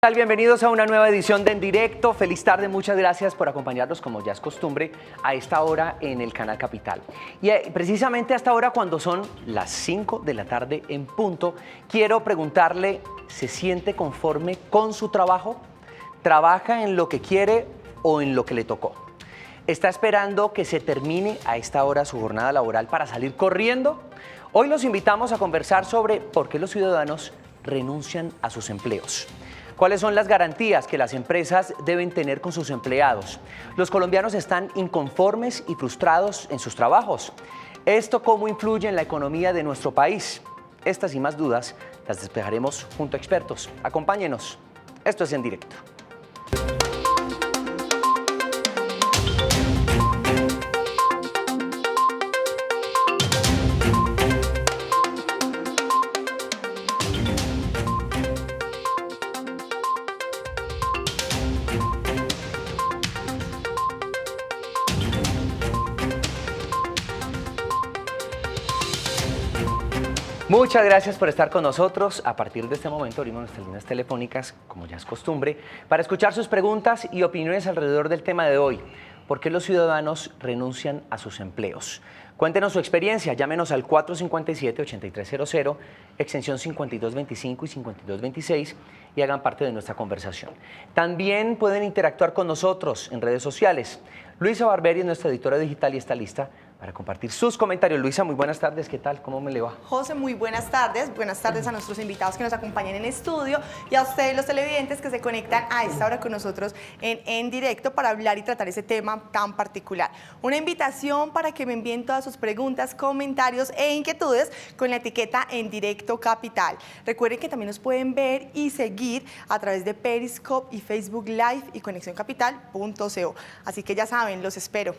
¿Qué tal? Bienvenidos a una nueva edición de En Directo. Feliz tarde, muchas gracias por acompañarnos, como ya es costumbre, a esta hora en el Canal Capital. Y precisamente a esta hora, cuando son las 5 de la tarde en punto, quiero preguntarle, ¿se siente conforme con su trabajo? ¿Trabaja en lo que quiere o en lo que le tocó? ¿Está esperando que se termine a esta hora su jornada laboral para salir corriendo? Hoy los invitamos a conversar sobre por qué los ciudadanos renuncian a sus empleos. ¿Cuáles son las garantías que las empresas deben tener con sus empleados? ¿Los colombianos están inconformes y frustrados en sus trabajos? ¿Esto cómo influye en la economía de nuestro país? Estas y más dudas las despejaremos junto a expertos. Acompáñenos. Esto es En Directo. Muchas gracias por estar con nosotros. A partir de este momento abrimos nuestras líneas telefónicas, como ya es costumbre, para escuchar sus preguntas y opiniones alrededor del tema de hoy. ¿Por qué los ciudadanos renuncian a sus empleos? Cuéntenos su experiencia, llámenos al 457-8300, extensión 5225 y 5226 y hagan parte de nuestra conversación. También pueden interactuar con nosotros en redes sociales. Luisa Barberi es nuestra editora digital y está lista para compartir sus comentarios. Luisa, muy buenas tardes, ¿qué tal? ¿Cómo me le va? José, muy buenas tardes a nuestros invitados que nos acompañan en estudio y a ustedes los televidentes que se conectan a esta hora con nosotros en directo para hablar y tratar ese tema tan particular. Una invitación para que me envíen todas sus preguntas, comentarios e inquietudes con la etiqueta En Directo Capital. Recuerden que también nos pueden ver y seguir a través de Periscope y Facebook Live y conexioncapital.co. Así que ya saben, los espero.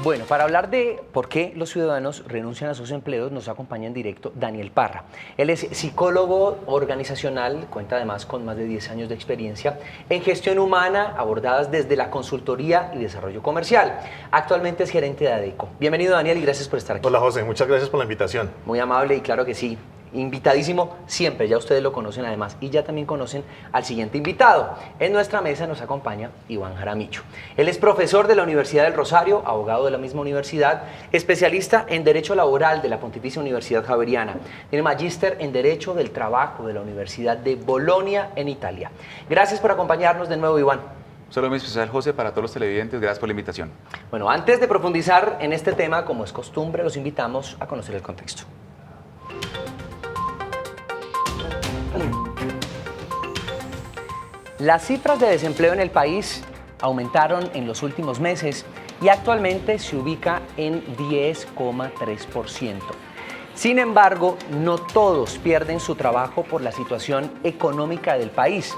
Bueno, para hablar de por qué los ciudadanos renuncian a sus empleos, nos acompaña en directo Daniel Parra. Él es psicólogo organizacional, cuenta además con más de 10 años de experiencia en gestión humana, abordadas desde la consultoría y desarrollo comercial. Actualmente es gerente de ADECO. Bienvenido, Daniel, y gracias por estar aquí. Hola, José, muchas gracias por la invitación. Muy amable y claro que sí. Invitadísimo siempre, ya ustedes lo conocen además y ya también conocen al siguiente invitado. En nuestra mesa nos acompaña Iván Jaramillo. Él es profesor de la Universidad del Rosario, abogado de la misma universidad, especialista en Derecho Laboral de la Pontificia Universidad Javeriana, tiene magíster en Derecho del Trabajo de la Universidad de Bolonia en Italia. Gracias por acompañarnos de nuevo, Iván. Solo muy especial, José, para todos los televidentes, gracias por la invitación. Bueno, antes de profundizar en este tema, como es costumbre, los invitamos a conocer el contexto. Las cifras de desempleo en el país aumentaron en los últimos meses y actualmente se ubica en 10,3%. Sin embargo, no todos pierden su trabajo por la situación económica del país.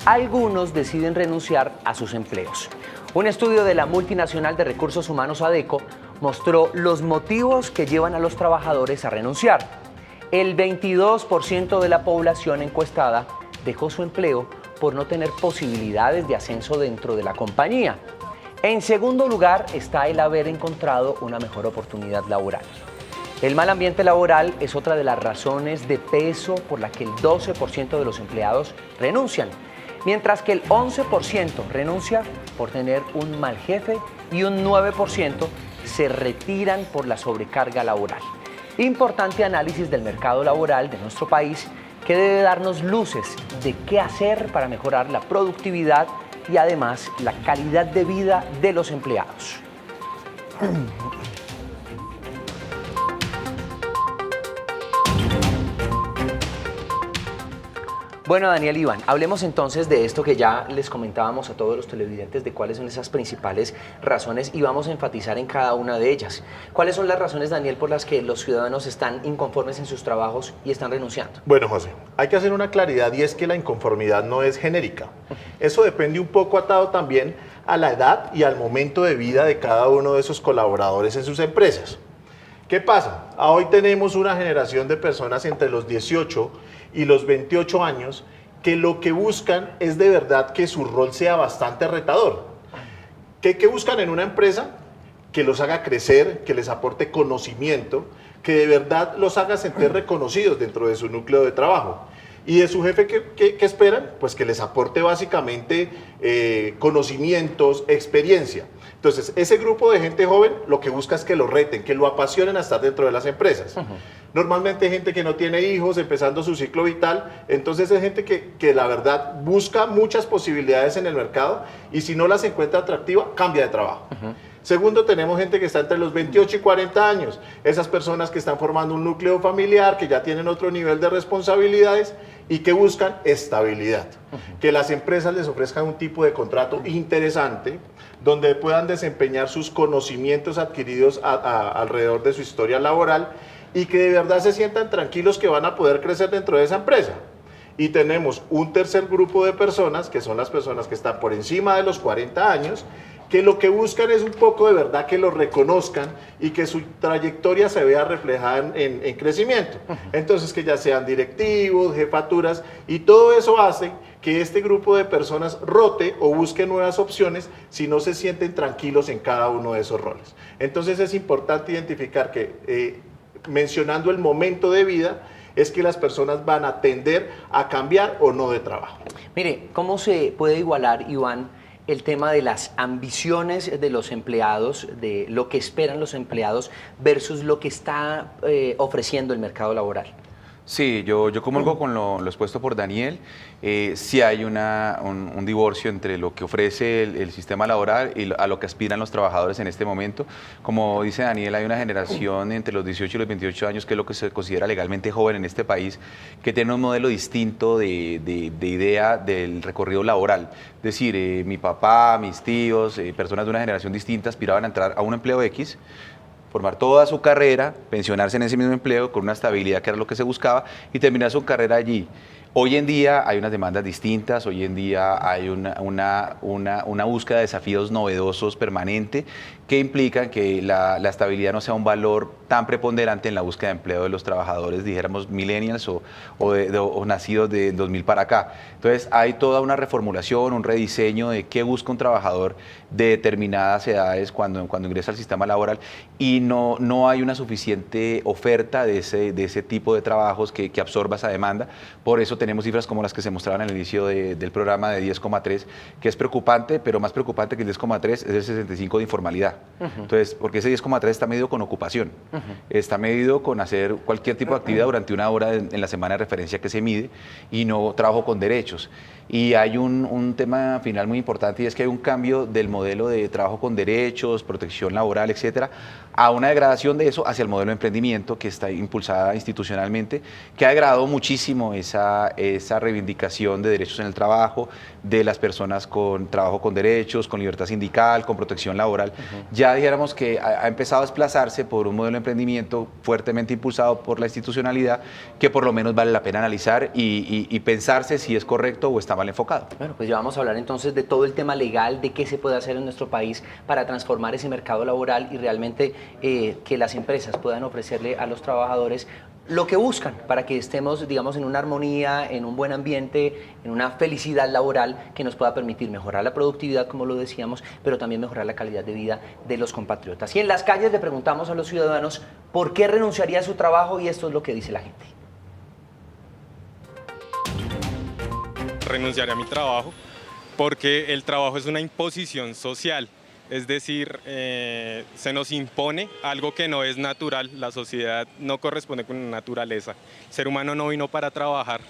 Algunos deciden renunciar a sus empleos. Un estudio de la multinacional de recursos humanos ADECO mostró los motivos que llevan a los trabajadores a renunciar. El 22% de la población encuestada dejó su empleo por no tener posibilidades de ascenso dentro de la compañía. En segundo lugar está el haber encontrado una mejor oportunidad laboral. El mal ambiente laboral es otra de las razones de peso por la que el 12% de los empleados renuncian, mientras que el 11% renuncia por tener un mal jefe y un 9% se retiran por la sobrecarga laboral. Importante análisis del mercado laboral de nuestro país que debe darnos luces de qué hacer para mejorar la productividad y además la calidad de vida de los empleados. Bueno, Daniel, Iván, hablemos entonces de esto que ya les comentábamos a todos los televidentes, de cuáles son esas principales razones y vamos a enfatizar en cada una de ellas. ¿Cuáles son las razones, Daniel, por las que los ciudadanos están inconformes en sus trabajos y están renunciando? Bueno, José, hay que hacer una claridad y es que la inconformidad no es genérica. Eso depende un poco atado también a la edad y al momento de vida de cada uno de esos colaboradores en sus empresas. ¿Qué pasa? Hoy tenemos una generación de personas entre los 18 y los 28 años que lo que buscan es de verdad que su rol sea bastante retador. ¿Qué buscan en una empresa? Que los haga crecer, que les aporte conocimiento, que de verdad los haga sentir reconocidos dentro de su núcleo de trabajo. Y de su jefe, ¿qué esperan? Pues que les aporte básicamente conocimientos, experiencia. Entonces, ese grupo de gente joven lo que busca es que lo reten, que lo apasionen a estar dentro de las empresas. Normalmente hay gente que no tiene hijos, empezando su ciclo vital, entonces es gente que la verdad busca muchas posibilidades en el mercado y si no las encuentra atractiva, cambia de trabajo. Segundo, tenemos gente que está entre los 28 y 40 años, esas personas que están formando un núcleo familiar, que ya tienen otro nivel de responsabilidades y que buscan estabilidad. Que las empresas les ofrezcan un tipo de contrato interesante, donde puedan desempeñar sus conocimientos adquiridos alrededor de su historia laboral y que de verdad se sientan tranquilos que van a poder crecer dentro de esa empresa. Y tenemos un tercer grupo de personas, que son las personas que están por encima de los 40 años, que lo que buscan es un poco de verdad que los reconozcan y que su trayectoria se vea reflejada en crecimiento. Entonces, que ya sean directivos, jefaturas, y todo eso hace que este grupo de personas rote o busque nuevas opciones si no se sienten tranquilos en cada uno de esos roles. Entonces, es importante identificar que, mencionando el momento de vida, es que las personas van a tender a cambiar o no de trabajo. Mire, ¿cómo se puede igualar, Iván, el tema de las ambiciones de los empleados, de lo que esperan los empleados versus lo que está ofreciendo el mercado laboral? Sí, yo comulgo con lo expuesto por Daniel. Sí hay un divorcio entre lo que ofrece el sistema laboral y a lo que aspiran los trabajadores en este momento. Como dice Daniel, hay una generación entre los 18 y los 28 años, que es lo que se considera legalmente joven en este país, que tiene un modelo distinto de idea del recorrido laboral. Es decir, mi papá, mis tíos, personas de una generación distinta aspiraban a entrar a un empleo X, formar toda su carrera, pensionarse en ese mismo empleo con una estabilidad que era lo que se buscaba y terminar su carrera allí. Hoy en día hay unas demandas distintas, hoy en día hay una búsqueda de desafíos novedosos permanente que implican que la estabilidad no sea un valor tan preponderante en la búsqueda de empleo de los trabajadores, dijéramos millennials o nacidos de 2000 para acá. Entonces hay toda una reformulación, un rediseño de qué busca un trabajador de determinadas edades cuando ingresa al sistema laboral y no hay una suficiente oferta de ese tipo de trabajos que absorba esa demanda. Por eso tenemos cifras como las que se mostraban al inicio del programa de 10,3, que es preocupante, pero más preocupante que el 10,3 es el 65 de informalidad. Entonces, porque ese 10,3 está medido con ocupación, está medido con hacer cualquier tipo de actividad durante una hora en la semana de referencia que se mide y no trabajo con derechos. Y hay un tema final muy importante y es que hay un cambio del modelo de trabajo con derechos, protección laboral, etcétera, a una degradación de eso hacia el modelo de emprendimiento que está impulsada institucionalmente, que ha degradado muchísimo esa reivindicación de derechos en el trabajo, de las personas con trabajo con derechos, con libertad sindical, con protección laboral. Ya dijéramos que ha empezado a desplazarse por un modelo de emprendimiento fuertemente impulsado por la institucionalidad, que por lo menos vale la pena analizar y pensarse si es correcto o está mal enfocado. Bueno, pues ya vamos a hablar entonces de todo el tema legal, de qué se puede hacer en nuestro país para transformar ese mercado laboral y realmente que las empresas puedan ofrecerle a los trabajadores lo que buscan para que estemos, digamos, en una armonía, en un buen ambiente, en una felicidad laboral que nos pueda permitir mejorar la productividad, como lo decíamos, pero también mejorar la calidad de vida de los compatriotas. Y en las calles le preguntamos a los ciudadanos por qué renunciaría a su trabajo y esto es lo que dice la gente. Renunciaré a mi trabajo porque el trabajo es una imposición social, es decir, se nos impone algo que no es natural, la sociedad no corresponde con la naturaleza, el ser humano no vino para trabajar,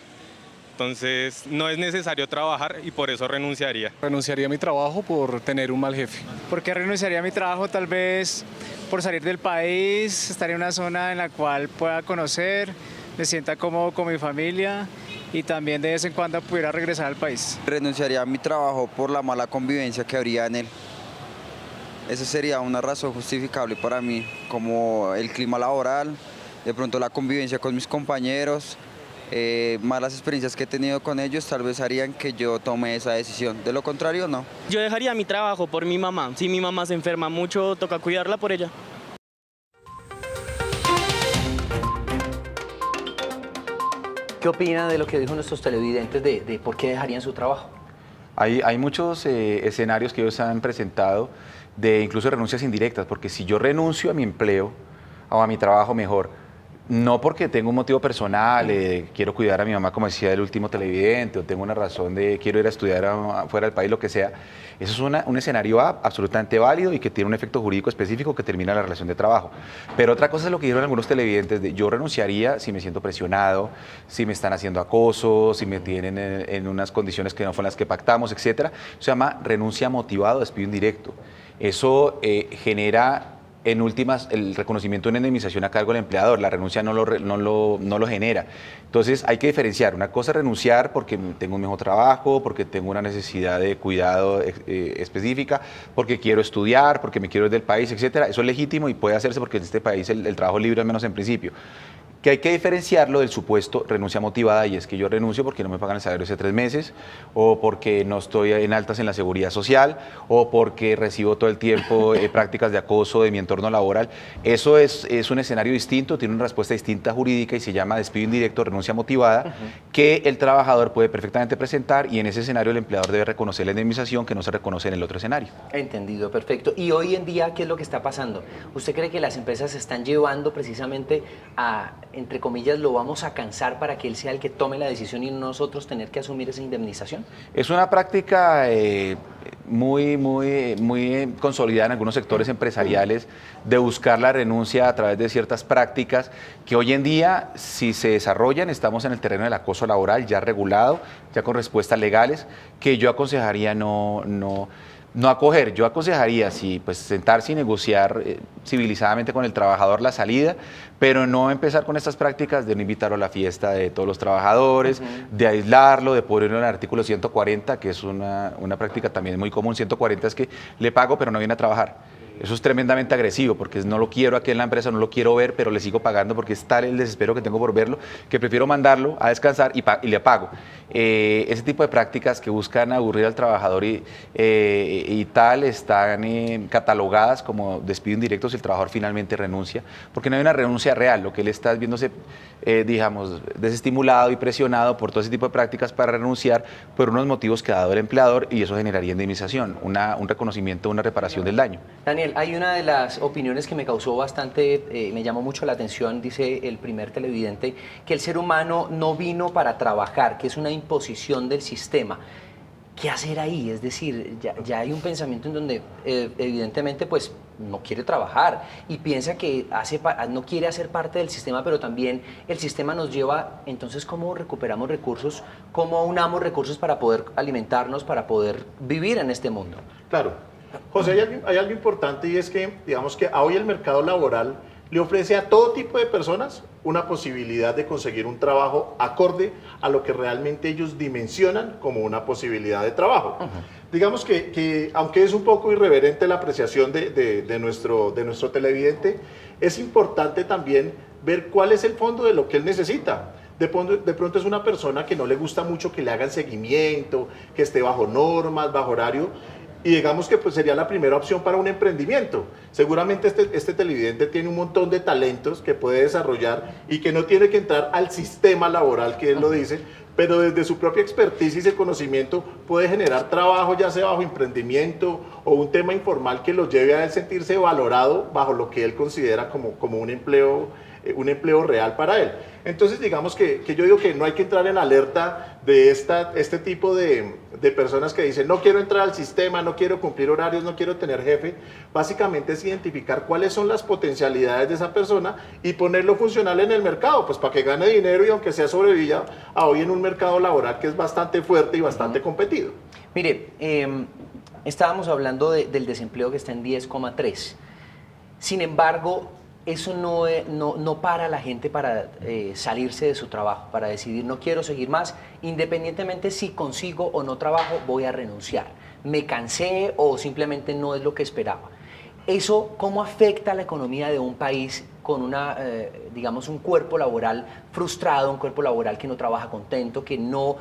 entonces no es necesario trabajar y por eso renunciaría. Renunciaría a mi trabajo por tener un mal jefe. ¿Por qué renunciaría a mi trabajo? Tal vez por salir del país, estar en una zona en la cual pueda conocer, me sienta cómodo con mi familia y también de vez en cuando pudiera regresar al país. Renunciaría a mi trabajo por la mala convivencia que habría en él. Esa sería una razón justificable para mí, como el clima laboral, de pronto la convivencia con mis compañeros, malas experiencias que he tenido con ellos tal vez harían que yo tome esa decisión. De lo contrario, no. Yo dejaría mi trabajo por mi mamá. Si mi mamá se enferma mucho, toca cuidarla por ella. ¿Qué opina de lo que dijo nuestros televidentes de por qué dejarían su trabajo? Hay muchos escenarios que ellos han presentado de incluso renuncias indirectas, porque si yo renuncio a mi empleo o a mi trabajo mejor, No porque tengo un motivo personal, quiero cuidar a mi mamá, como decía el último televidente, o tengo una razón de quiero ir a estudiar fuera del país, lo que sea. Eso es un escenario A absolutamente válido y que tiene un efecto jurídico específico que termina la relación de trabajo. Pero otra cosa es lo que dijeron algunos televidentes, de yo renunciaría si me siento presionado, si me están haciendo acoso, si me tienen en unas condiciones que no fueron las que pactamos, etcétera. Se llama renuncia motivado, despido indirecto. Eso genera en últimas el reconocimiento de una indemnización a cargo del empleador. La renuncia no lo genera. Entonces hay que diferenciar. Una cosa es renunciar porque tengo un mejor trabajo, porque tengo una necesidad de cuidado específica, porque quiero estudiar, porque me quiero ir del país, etcétera. Eso es legítimo y puede hacerse porque en este país el trabajo libre, al menos en principio. Que hay que diferenciarlo del supuesto renuncia motivada, y es que yo renuncio porque no me pagan el salario hace 3 meses, o porque no estoy en altas en la seguridad social, o porque recibo todo el tiempo prácticas de acoso de mi entorno laboral. Eso es un escenario distinto, tiene una respuesta distinta jurídica y se llama despido indirecto, renuncia motivada, que el trabajador puede perfectamente presentar, y en ese escenario el empleador debe reconocer la indemnización que no se reconoce en el otro escenario. Entendido, perfecto. Y hoy en día, ¿qué es lo que está pasando? ¿Usted cree que las empresas se están llevando precisamente a, entre comillas, lo vamos a cansar para que él sea el que tome la decisión y nosotros tener que asumir esa indemnización? Es una práctica muy consolidada en algunos sectores empresariales de buscar la renuncia a través de ciertas prácticas que hoy en día, si se desarrollan, estamos en el terreno del acoso laboral ya regulado, ya con respuestas legales, que yo aconsejaría no acoger. Yo aconsejaría pues sentarse y negociar civilizadamente con el trabajador la salida, pero no empezar con estas prácticas de no invitarlo a la fiesta de todos los trabajadores, de aislarlo, de ponerlo en el artículo 140, que es una práctica también muy común. 140 es que le pago pero no viene a trabajar. Eso es tremendamente agresivo, porque no lo quiero aquí en la empresa, no lo quiero ver, pero le sigo pagando porque es tal el desespero que tengo por verlo, que prefiero mandarlo a descansar y le pago. Ese tipo de prácticas que buscan aburrir al trabajador y tal están catalogadas como despido indirecto si el trabajador finalmente renuncia, porque no hay una renuncia real. Lo que él está viéndose, digamos, desestimulado y presionado por todo ese tipo de prácticas para renunciar por unos motivos que ha dado el empleador, y eso generaría indemnización, un reconocimiento, una reparación del daño. Daniel, hay una de las opiniones que me causó bastante, me llamó mucho la atención, dice el primer televidente, que el ser humano no vino para trabajar, que es una imposición del sistema. ¿Qué hacer ahí? Es decir, ya hay un pensamiento en donde evidentemente pues no quiere trabajar y piensa que no quiere hacer parte del sistema, pero también el sistema nos lleva. Entonces, ¿cómo recuperamos recursos? ¿Cómo aunamos recursos para poder alimentarnos, para poder vivir en este mundo? Claro. José, hay algo importante, y es que, digamos que hoy el mercado laboral le ofrece a todo tipo de personas una posibilidad de conseguir un trabajo acorde a lo que realmente ellos dimensionan como una posibilidad de trabajo. Digamos que aunque es un poco irreverente la apreciación de nuestro televidente, es importante también ver cuál es el fondo de lo que él necesita. De pronto es una persona que no le gusta mucho que le hagan seguimiento, que esté bajo normas, bajo horario, y digamos que pues sería la primera opción para un emprendimiento. Seguramente este televidente tiene un montón de talentos que puede desarrollar y que no tiene que entrar al sistema laboral, que él lo dice, pero desde su propia expertise y ese conocimiento puede generar trabajo, ya sea bajo emprendimiento o un tema informal que lo lleve a él sentirse valorado bajo lo que él considera como un empleo real para él. Entonces, digamos que yo digo que no hay que entrar en alerta de este tipo de personas que dicen no quiero entrar al sistema, no quiero cumplir horarios, no quiero tener jefe. Básicamente es identificar cuáles son las potencialidades de esa persona y ponerlo funcional en el mercado, pues para que gane dinero y aunque sea sobreviva a hoy en un mercado laboral que es bastante fuerte y bastante competido. Mire, estábamos hablando del desempleo que está en 10,3. Sin embargo, eso no para a la gente para salirse de su trabajo, para decidir no quiero seguir más, independientemente si consigo o no trabajo, voy a renunciar. Me cansé o simplemente no es lo que esperaba. ¿Eso cómo afecta a la economía de un país con digamos, un cuerpo laboral frustrado, un cuerpo laboral que no trabaja contento, que no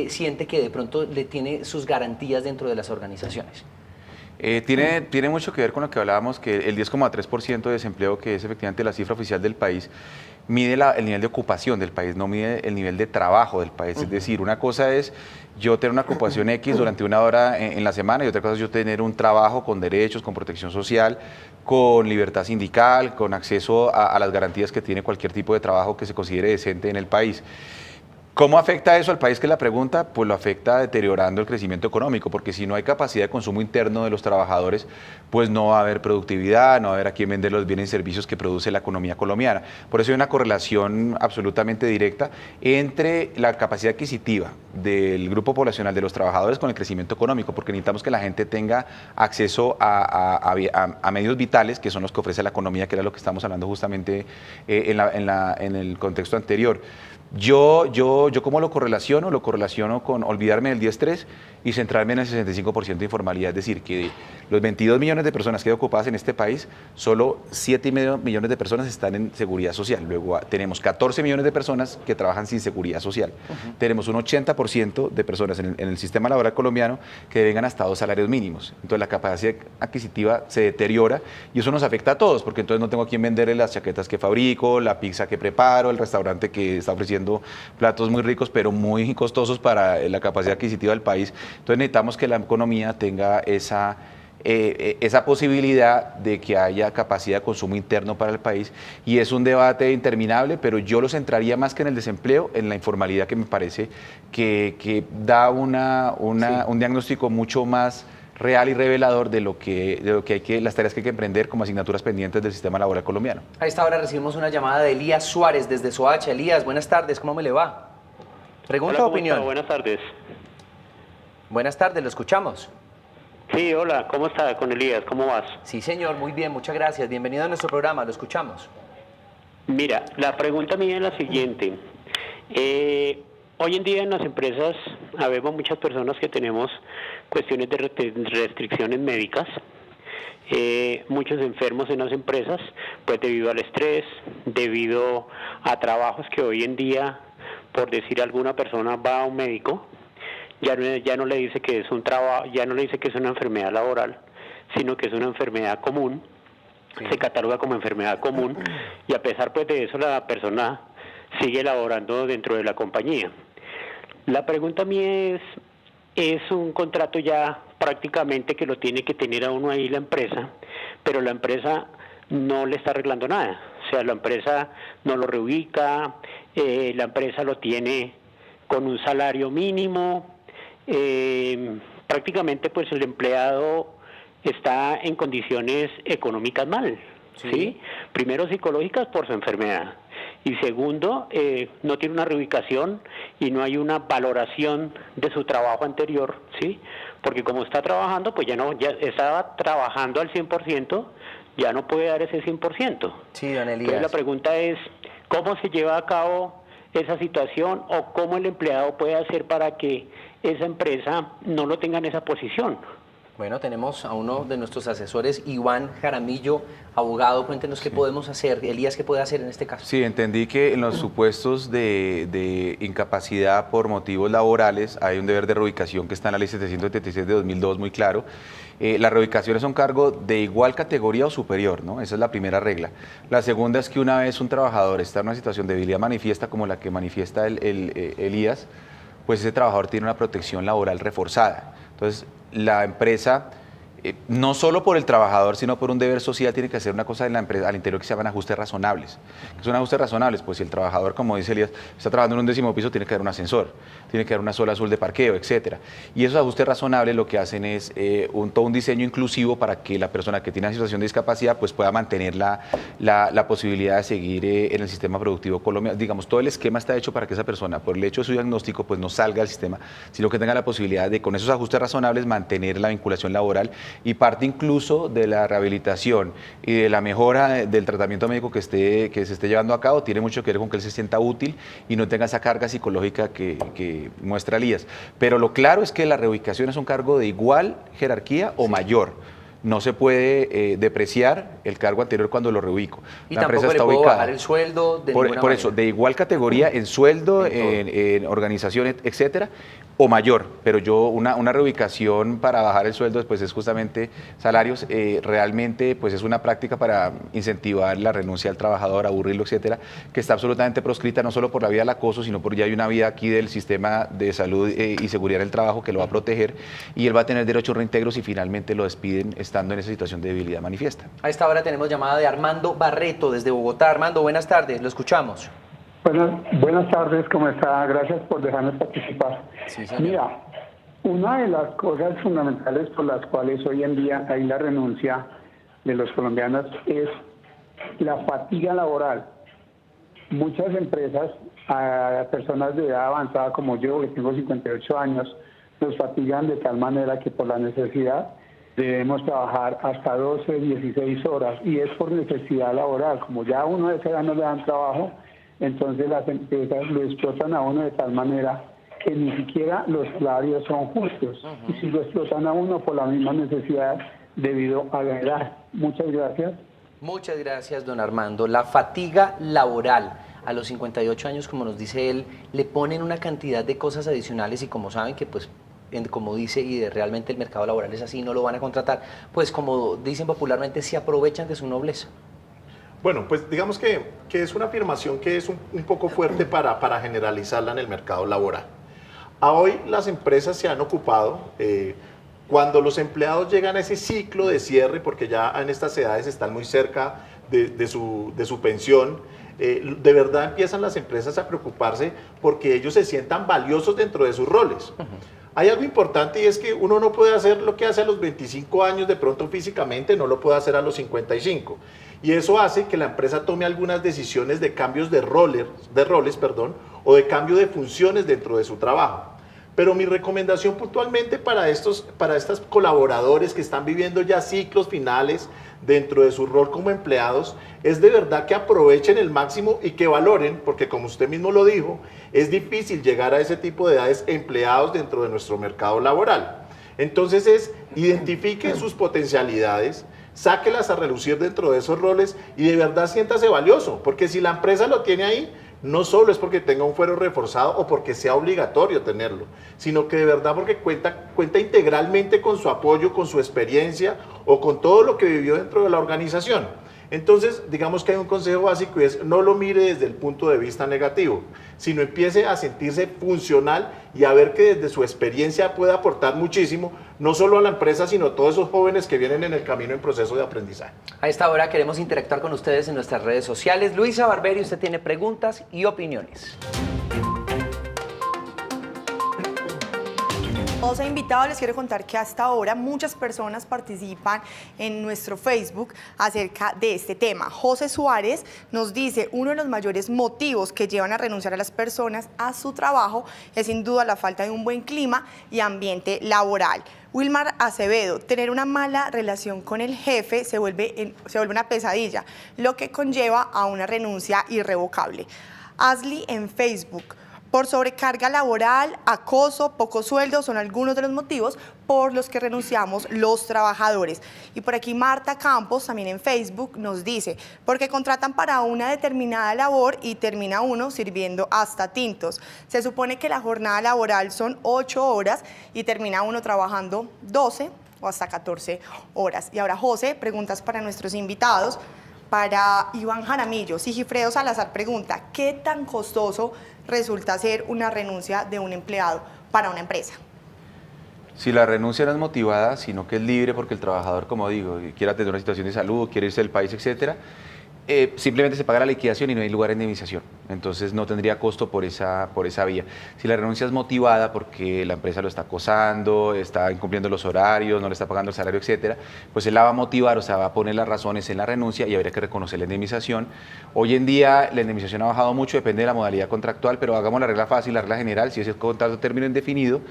siente que de pronto le tiene sus garantías dentro de las organizaciones? Tiene mucho que ver con lo que hablábamos, que el 10,3% de desempleo, que es efectivamente la cifra oficial del país, mide el nivel de ocupación del país, no mide el nivel de trabajo del país. Es decir, una cosa es yo tener una ocupación X durante una hora en la semana y otra cosa es yo tener un trabajo con derechos, con protección social, con libertad sindical, con acceso a las garantías que tiene cualquier tipo de trabajo que se considere decente en el país. ¿Cómo afecta eso al país, que es la pregunta? Pues lo afecta deteriorando el crecimiento económico, porque si no hay capacidad de consumo interno de los trabajadores, pues no va a haber productividad, no va a haber a quién vender los bienes y servicios que produce la economía colombiana. Por eso hay una correlación absolutamente directa entre la capacidad adquisitiva del grupo poblacional de los trabajadores con el crecimiento económico, porque necesitamos que la gente tenga acceso a medios vitales, que son los que ofrece la economía, que era lo que estamos hablando justamente en el contexto anterior. Yo ¿cómo lo correlaciono con olvidarme del 10-3 y centrarme en el 65% de informalidad. Es decir, que de los 22 millones de personas que hay ocupadas en este país, solo 7,5 millones de personas están en seguridad social. Luego tenemos 14 millones de personas que trabajan sin seguridad social. Tenemos un 80% de personas en el sistema laboral colombiano que devengan hasta 2 salarios mínimos. Entonces la capacidad adquisitiva se deteriora y eso nos afecta a todos, porque entonces no tengo a quién venderle las chaquetas que fabrico, la pizza que preparo, el restaurante que está ofreciendo platos muy ricos pero muy costosos para la capacidad adquisitiva del país. Entonces necesitamos que la economía tenga esa posibilidad de que haya capacidad de consumo interno para el país, y es un debate interminable, pero yo lo centraría más que en el desempleo, en la informalidad, que me parece que da un diagnóstico mucho más real y revelador de lo que las tareas que hay que emprender como asignaturas pendientes del sistema laboral colombiano. A esta hora recibimos una llamada de Elías Suárez desde Soacha. Elías, buenas tardes, ¿cómo me le va? ¿Pregunta o opinión? Está? Buenas tardes. Buenas tardes, lo escuchamos. Sí, hola, ¿cómo está con Elías? ¿Cómo vas? Sí, señor, muy bien, muchas gracias. Bienvenido a nuestro programa, lo escuchamos. Mira, la pregunta mía es la siguiente. Hoy en día en las empresas habemos muchas personas que tenemos cuestiones de restricciones médicas, muchos enfermos en las empresas, pues debido al estrés, debido a trabajos que hoy en día, por decir alguna persona va a un médico, ya no le dice que es un trabajo, ya no le dice que es una enfermedad laboral, sino que es una enfermedad común, sí. Se cataloga como enfermedad común, y a pesar pues de eso la persona sigue laborando dentro de la compañía. La pregunta mía es un contrato ya prácticamente que lo tiene que tener a uno ahí la empresa, pero la empresa no le está arreglando nada. O sea, la empresa no lo reubica, la empresa lo tiene con un salario mínimo, prácticamente pues el empleado está en condiciones económicas mal, ¿sí? Primero psicológicas por su enfermedad, y segundo, no tiene una reubicación y no hay una valoración de su trabajo anterior, ¿sí? Porque como está trabajando, pues ya estaba trabajando al 100%, ya no puede dar ese 100%. Sí, don Elías. Entonces la pregunta es, ¿cómo se lleva a cabo esa situación, o cómo el empleado puede hacer para que esa empresa no lo tenga en esa posición? Bueno, tenemos a uno de nuestros asesores, Iván Jaramillo, abogado. Cuéntenos qué podemos hacer. Elías, ¿qué puede hacer en este caso? Sí, entendí que en los supuestos de incapacidad por motivos laborales hay un deber de reubicación que está en la Ley 776 de 2002, muy claro. Las reubicaciones son cargo de igual categoría o superior, ¿no? Esa es la primera regla. La segunda es que una vez un trabajador está en una situación de debilidad manifiesta, como la que manifiesta Elías, pues ese trabajador tiene una protección laboral reforzada. Entonces, la empresa, no solo por el trabajador, sino por un deber social, tiene que hacer una cosa en la empresa, al interior, que se llaman ajustes razonables. ¿Qué son ajustes razonables? Pues si el trabajador, como dice Elías, está trabajando en un 10º piso, tiene que haber un ascensor, tiene que haber una sola azul de parqueo, etcétera. Y esos ajustes razonables lo que hacen es todo un diseño inclusivo para que la persona que tiene una situación de discapacidad pues pueda mantener la posibilidad de seguir en el sistema productivo colombiano. Digamos, todo el esquema está hecho para que esa persona, por el hecho de su diagnóstico, pues no salga del sistema, sino que tenga la posibilidad de, con esos ajustes razonables, mantener la vinculación laboral, y parte incluso de la rehabilitación y de la mejora del tratamiento médico que se esté llevando a cabo tiene mucho que ver con que él se sienta útil y no tenga esa carga psicológica que muestra Elías. Pero lo claro es que la reubicación es un cargo de igual jerarquía o mayor. No se puede depreciar el cargo anterior cuando lo reubico. Y tampoco le puedo bajar el sueldo de ninguna manera. Por eso, de igual categoría en sueldo, en organización, etcétera, o mayor, pero una reubicación para bajar el sueldo pues es justamente salarios, realmente pues es una práctica para incentivar la renuncia al trabajador, aburrirlo, etcétera, que está absolutamente proscrita no solo por la vía del acoso, sino porque ya hay una vía aquí del sistema de salud y seguridad del trabajo que lo va a proteger, y él va a tener derechos reintegros si finalmente lo despiden estando en esa situación de debilidad manifiesta. A esta hora tenemos llamada de Armando Barreto desde Bogotá. Armando, buenas tardes, lo escuchamos. Buenas tardes, ¿cómo está? Gracias por dejarme participar. Sí, señor. Mira, una de las cosas fundamentales por las cuales hoy en día hay la renuncia de los colombianos es la fatiga laboral. Muchas empresas, a personas de edad avanzada como yo, que tengo 58 años, nos fatigan de tal manera que por la necesidad debemos trabajar hasta 12, 16 horas, y es por necesidad laboral. Como ya uno de esa edad no le dan trabajo, entonces las empresas lo explotan a uno de tal manera que ni siquiera los salarios son justos. Y si lo explotan a uno por la misma necesidad debido a la edad. Muchas gracias. Muchas gracias, don Armando. La fatiga laboral a los 58 años, como nos dice él, le ponen una cantidad de cosas adicionales, y como saben que pues como dice, y realmente el mercado laboral es así, no lo van a contratar, pues como dicen popularmente, se aprovechan de su nobleza. Bueno, pues digamos que es una afirmación que es un poco fuerte para generalizarla en el mercado laboral. A hoy las empresas se han ocupado, cuando los empleados llegan a ese ciclo de cierre, porque ya en estas edades están muy cerca de su pensión, de verdad empiezan las empresas a preocuparse porque ellos se sientan valiosos dentro de sus roles. Hay algo importante, y es que uno no puede hacer lo que hace a los 25 años de pronto físicamente, no lo puede hacer a los 55. Y eso hace que la empresa tome algunas decisiones de cambios de roles, o de cambio de funciones dentro de su trabajo. Pero mi recomendación puntualmente para estos colaboradores que están viviendo ya ciclos finales dentro de su rol como empleados, es de verdad que aprovechen el máximo y que valoren, porque como usted mismo lo dijo, es difícil llegar a ese tipo de edades empleados dentro de nuestro mercado laboral. Entonces identifiquen sus potencialidades, sáquelas a relucir dentro de esos roles y de verdad siéntase valioso, porque si la empresa lo tiene ahí, no solo es porque tenga un fuero reforzado o porque sea obligatorio tenerlo, sino que de verdad porque cuenta integralmente con su apoyo, con su experiencia o con todo lo que vivió dentro de la organización. Entonces, digamos que hay un consejo básico, y es: no lo mire desde el punto de vista negativo, sino empiece a sentirse funcional y a ver que desde su experiencia puede aportar muchísimo, no solo a la empresa, sino a todos esos jóvenes que vienen en el camino en proceso de aprendizaje. A esta hora queremos interactuar con ustedes en nuestras redes sociales. Luisa Barberi, usted tiene preguntas y opiniones. José, invitado, les quiero contar que hasta ahora muchas personas participan en nuestro Facebook acerca de este tema. José Suárez nos dice: uno de los mayores motivos que llevan a renunciar a las personas a su trabajo es sin duda la falta de un buen clima y ambiente laboral. Wilmar Acevedo: tener una mala relación con el jefe se vuelve una pesadilla, lo que conlleva a una renuncia irrevocable. Ashley en Facebook: por sobrecarga laboral, acoso, poco sueldo son algunos de los motivos por los que renunciamos los trabajadores. Y por aquí Marta Campos, también en Facebook, nos dice: porque contratan para una determinada labor y termina uno sirviendo hasta tintos. Se supone que la jornada laboral son 8 horas y termina uno trabajando 12 o hasta 14 horas. Y ahora, José, preguntas para nuestros invitados. Para Iván Jaramillo, Sigifredo Salazar pregunta: ¿qué tan costoso resulta ser una renuncia de un empleado para una empresa? Si la renuncia no es motivada, sino que es libre porque el trabajador, como digo, quiere tener una situación de salud, quiere irse del país, etcétera, simplemente se paga la liquidación y no hay lugar de indemnización. Entonces no tendría costo por esa vía. Si la renuncia es motivada porque la empresa lo está acosando, está incumpliendo los horarios, no le está pagando el salario, etcétera, pues él la va a motivar, o sea, va a poner las razones en la renuncia y habría que reconocer la indemnización. Hoy en día la indemnización ha bajado mucho, depende de la modalidad contractual, pero hagamos la regla fácil, la regla general: si ese contrato término indefinido,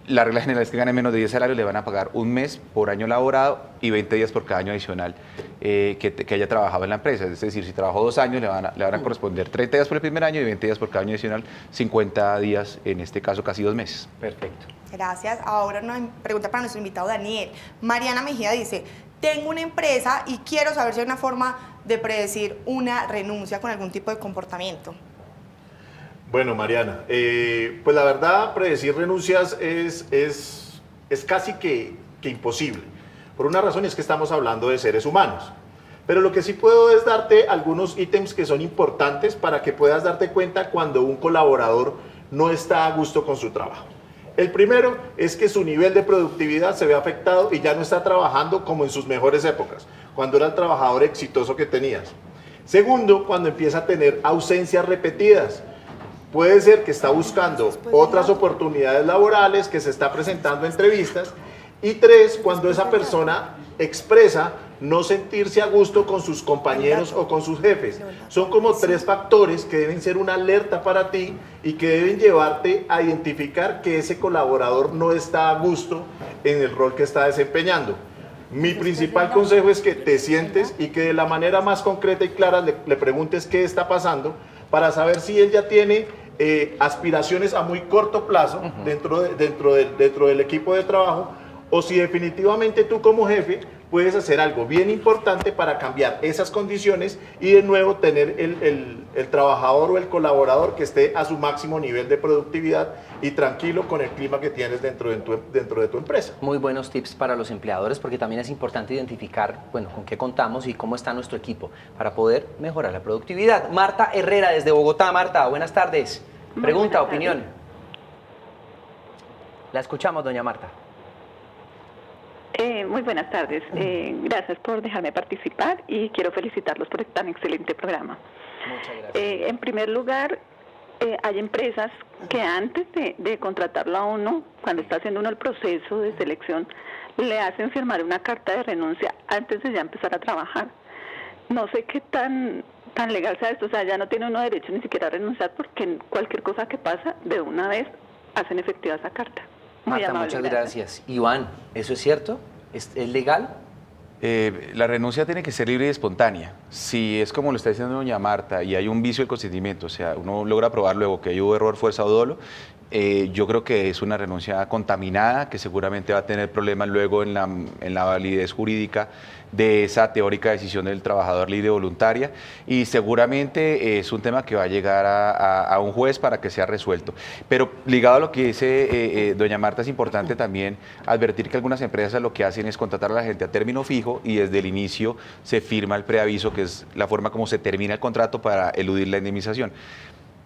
la regla general es que gane menos de 10 salarios, le van a pagar un mes por año laborado y 20 días por cada año adicional que haya trabajado en la empresa. Es decir, si trabajó 2 años, le van a corresponder 30 días por el primer año y 20 días por cada año adicional, 50 días, en este caso casi 2 meses. Perfecto. Gracias. Ahora una pregunta para nuestro invitado Daniel. Mariana Mejía dice: tengo una empresa y quiero saber si hay una forma de predecir una renuncia con algún tipo de comportamiento. Bueno, Mariana, pues la verdad, predecir renuncias es casi que imposible. Por una razón, es que estamos hablando de seres humanos. Pero lo que sí puedo es darte algunos ítems que son importantes para que puedas darte cuenta cuando un colaborador no está a gusto con su trabajo. El primero es que su nivel de productividad se ve afectado y ya no está trabajando como en sus mejores épocas, cuando era el trabajador exitoso que tenías. Segundo, cuando empieza a tener ausencias repetidas. Puede ser que está buscando otras oportunidades laborales, que se está presentando entrevistas. Y tres, cuando esa persona expresa no sentirse a gusto con sus compañeros o con sus jefes. Son como tres factores que deben ser una alerta para ti y que deben llevarte a identificar que ese colaborador no está a gusto en el rol que está desempeñando. Mi principal consejo es que te sientes y que de la manera más concreta y clara le preguntes qué está pasando para saber si él ya tiene aspiraciones a muy corto plazo dentro del equipo de trabajo, o si definitivamente tú como jefe puedes hacer algo bien importante para cambiar esas condiciones y de nuevo tener el trabajador o el colaborador que esté a su máximo nivel de productividad y tranquilo con el clima que tienes dentro de tu empresa. Muy buenos tips para los empleadores, porque también es importante identificar, bueno, con qué contamos y cómo está nuestro equipo para poder mejorar la productividad. Marta Herrera desde Bogotá. Marta, buenas tardes. Pregunta, opinión. La escuchamos, doña Marta. Muy buenas tardes. Gracias por dejarme participar y quiero felicitarlos por tan excelente programa. Muchas gracias. En primer lugar, hay empresas que antes de contratarlo a uno, cuando está haciendo uno el proceso de selección, le hacen firmar una carta de renuncia antes de ya empezar a trabajar. No sé qué tan legal sea esto, o sea, ya no tiene uno derecho ni siquiera a renunciar porque cualquier cosa que pasa, de una vez hacen efectiva esa carta. Muy Marta, amable, muchas gracias. Iván, ¿eso es cierto? ¿Es legal? La renuncia tiene que ser libre y espontánea. Si es como lo está diciendo doña Marta y hay un vicio del consentimiento, o sea, uno logra probar luego que hubo error, fuerza o dolo, yo creo que es una renuncia contaminada que seguramente va a tener problemas luego en la validez jurídica de esa teórica decisión del trabajador libre y voluntaria, y seguramente es un tema que va a llegar a un juez para que sea resuelto. Pero ligado a lo que dice doña Marta, es importante también advertir que algunas empresas lo que hacen es contratar a la gente a término fijo y desde el inicio se firma el preaviso, que es la forma como se termina el contrato para eludir la indemnización.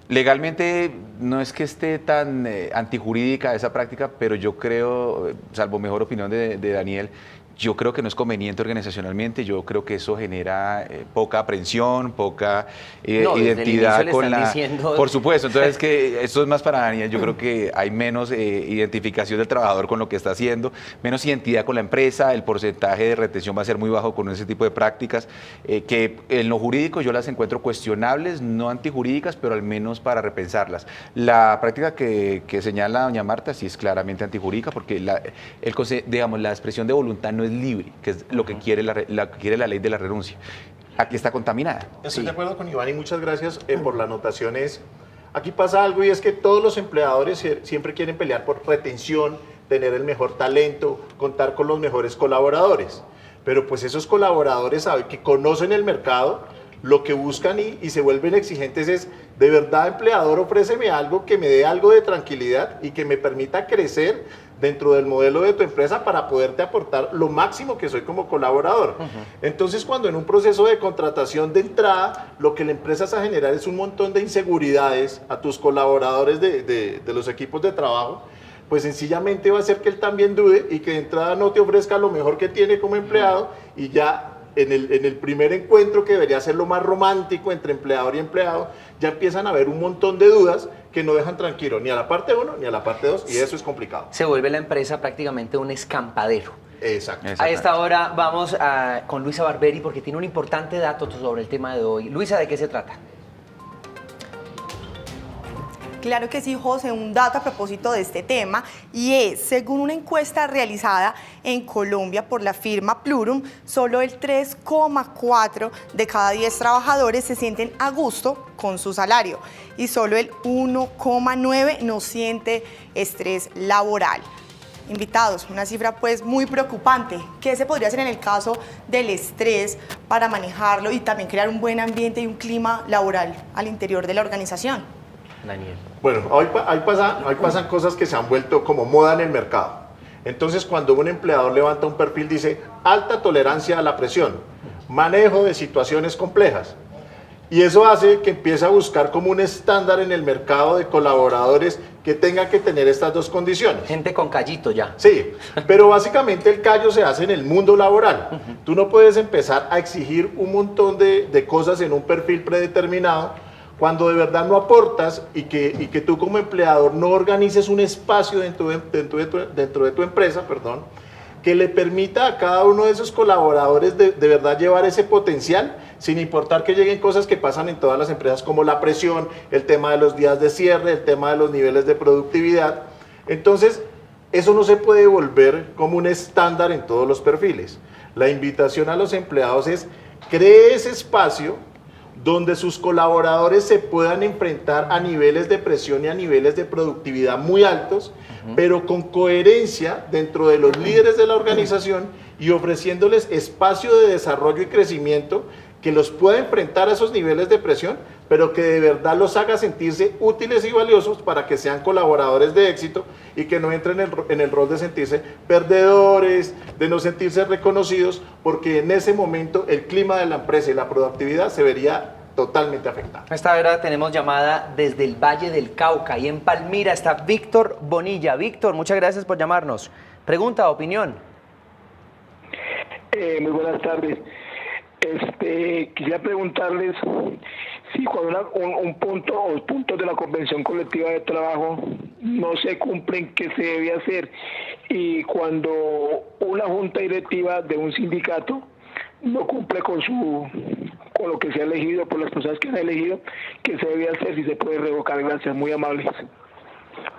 Legalmente no es que esté tan antijurídica esa práctica, pero yo creo, salvo mejor opinión de Daniel, yo creo que no es conveniente organizacionalmente, yo creo que eso genera poca aprensión, poca identidad con la... Diciendo... Por supuesto, entonces que esto es más para Daniel, yo creo que hay menos identificación del trabajador con lo que está haciendo, menos identidad con la empresa, el porcentaje de retención va a ser muy bajo con ese tipo de prácticas, que en lo jurídico yo las encuentro cuestionables, no antijurídicas, pero al menos para repensarlas. La práctica que señala doña Marta sí es claramente antijurídica, porque la expresión de voluntad no es libre, que es lo que quiere la ley de la renuncia. Aquí está contaminada. Estoy de acuerdo con Iván y muchas gracias por las anotaciones. Aquí pasa algo y es que todos los empleadores siempre quieren pelear por retención, tener el mejor talento, contar con los mejores colaboradores. Pero pues esos colaboradores saben que conocen el mercado, lo que buscan y se vuelven exigentes es, de verdad, empleador, ofréceme algo que me dé algo de tranquilidad y que me permita crecer dentro del modelo de tu empresa para poderte aportar lo máximo que soy como colaborador. Entonces, cuando en un proceso de contratación de entrada, lo que la empresa hace a generar es un montón de inseguridades a tus colaboradores de los equipos de trabajo, pues sencillamente va a hacer que él también dude y que de entrada no te ofrezca lo mejor que tiene como empleado y ya en el primer encuentro, que debería ser lo más romántico entre empleador y empleado, ya empiezan a haber un montón de dudas que no dejan tranquilo ni a la parte 1 ni a la parte 2 y eso es complicado. Se vuelve la empresa prácticamente un escampadero. Exacto. A esta hora vamos con Luisa Barberi porque tiene un importante dato sobre el tema de hoy. Luisa, ¿de qué se trata? Claro que sí, José, un dato a propósito de este tema, y es, según una encuesta realizada en Colombia por la firma Plurum, solo el 3,4 de cada 10 trabajadores se sienten a gusto con su salario y solo el 1,9 no siente estrés laboral. Invitados, una cifra pues muy preocupante. ¿Qué se podría hacer en el caso del estrés para manejarlo y también crear un buen ambiente y un clima laboral al interior de la organización? Daniel? Bueno, hoy pasan cosas que se han vuelto como moda en el mercado. Entonces, cuando un empleador levanta un perfil, dice alta tolerancia a la presión, manejo de situaciones complejas. Y eso hace que empiece a buscar como un estándar en el mercado de colaboradores que tengan que tener estas dos condiciones. Gente con callito ya. Sí, pero básicamente el callo se hace en el mundo laboral. Tú no puedes empezar a exigir un montón de cosas en un perfil predeterminado cuando de verdad no aportas y que tú como empleador no organices un espacio dentro de tu empresa, que le permita a cada uno de esos colaboradores de verdad llevar ese potencial, sin importar que lleguen cosas que pasan en todas las empresas, como la presión, el tema de los días de cierre, el tema de los niveles de productividad. Entonces, eso no se puede volver como un estándar en todos los perfiles. La invitación a los empleados es: cree ese espacio donde sus colaboradores se puedan enfrentar a niveles de presión y a niveles de productividad muy altos, pero con coherencia dentro de los líderes de la organización y ofreciéndoles espacio de desarrollo y crecimiento que los pueda enfrentar a esos niveles de presión, pero que de verdad los haga sentirse útiles y valiosos para que sean colaboradores de éxito y que no entren en el rol de sentirse perdedores, de no sentirse reconocidos, porque en ese momento el clima de la empresa y la productividad se vería totalmente afectada. A esta hora tenemos llamada desde el Valle del Cauca y en Palmira está Víctor Bonilla. Víctor, muchas gracias por llamarnos. Pregunta, opinión. Muy buenas tardes. Quisiera preguntarles si cuando un punto o puntos de la Convención Colectiva de Trabajo no se cumplen, ¿qué se debe hacer? Y cuando una junta directiva de un sindicato no cumple con lo que se ha elegido, por las personas que han elegido, ¿qué se debe hacer? Si se puede revocar. Gracias, muy amables.